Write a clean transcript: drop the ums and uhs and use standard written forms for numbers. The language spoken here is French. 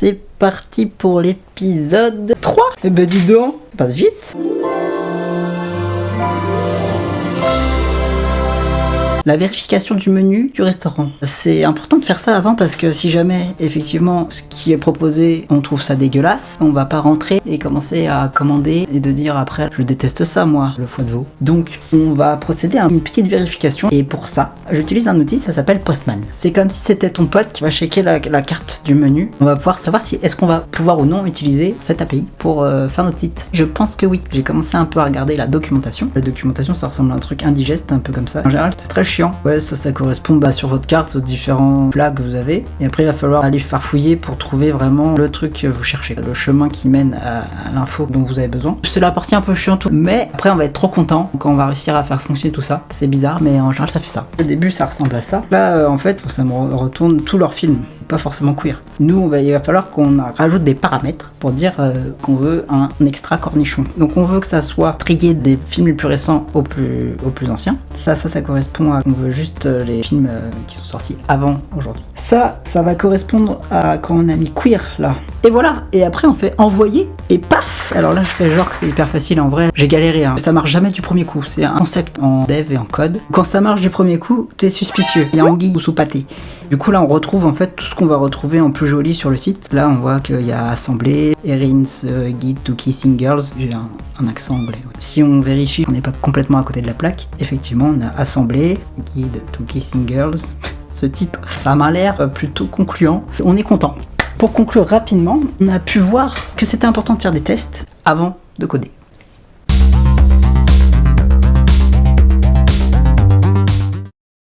c'est parti pour l'épisode 3. Et ben dis donc, ça passe vite. La vérification du menu du restaurant. C'est important de faire ça avant parce que si jamais, effectivement, ce qui est proposé, on trouve ça dégueulasse, on va pas rentrer et commencer à commander et de dire après, je déteste ça moi, le foie de veau. Donc, on va procéder à une petite vérification et pour ça, j'utilise un outil, ça s'appelle Postman. C'est comme si c'était ton pote qui va checker la carte du menu. On va pouvoir savoir si est-ce qu'on va pouvoir ou non utiliser cette API pour faire notre site. Je pense que oui. J'ai commencé un peu à regarder la documentation. La documentation, ça ressemble à un truc indigeste, un peu comme ça. En général, c'est très chiant. Ouais, ça correspond sur votre carte aux différents plats que vous avez. Et après, il va falloir aller farfouiller pour trouver vraiment le truc que vous cherchez, le chemin qui mène à l'info dont vous avez besoin. C'est la partie un peu chiante, mais après, on va être trop content quand on va réussir à faire fonctionner tout ça. C'est bizarre, mais en général, ça fait ça. Au début, ça ressemble à ça. Là, en fait, ça me retourne tous leurs films. Pas forcément queer. Nous, il va falloir qu'on rajoute des paramètres pour dire qu'on veut un extra cornichon. Donc on veut que ça soit trié des films les plus récents aux plus anciens. Ça correspond à... On veut juste les films qui sont sortis avant aujourd'hui. Ça va correspondre à quand on a mis queer là. Et voilà. Et après on fait envoyer et paf. Alors là je fais genre que c'est hyper facile. En vrai j'ai galéré. Ça marche jamais du premier coup. C'est un concept en dev et en code. Quand ça marche du premier coup, t'es suspicieux. Il y a anguille sous pâté. Du coup là on retrouve en fait tout ce qu'on va retrouver en plus joli sur le site. Là on voit qu'il y a assemblée, Erin's Guide to Kissing Girls. J'ai un accent anglais. Ouais. Si on vérifie qu'on n'est pas complètement à côté de la plaque, effectivement on a assemblée, Guide to Kissing Girls. Ce titre, ça m'a l'air plutôt concluant. On est content. Pour conclure rapidement, on a pu voir que c'était important de faire des tests avant de coder.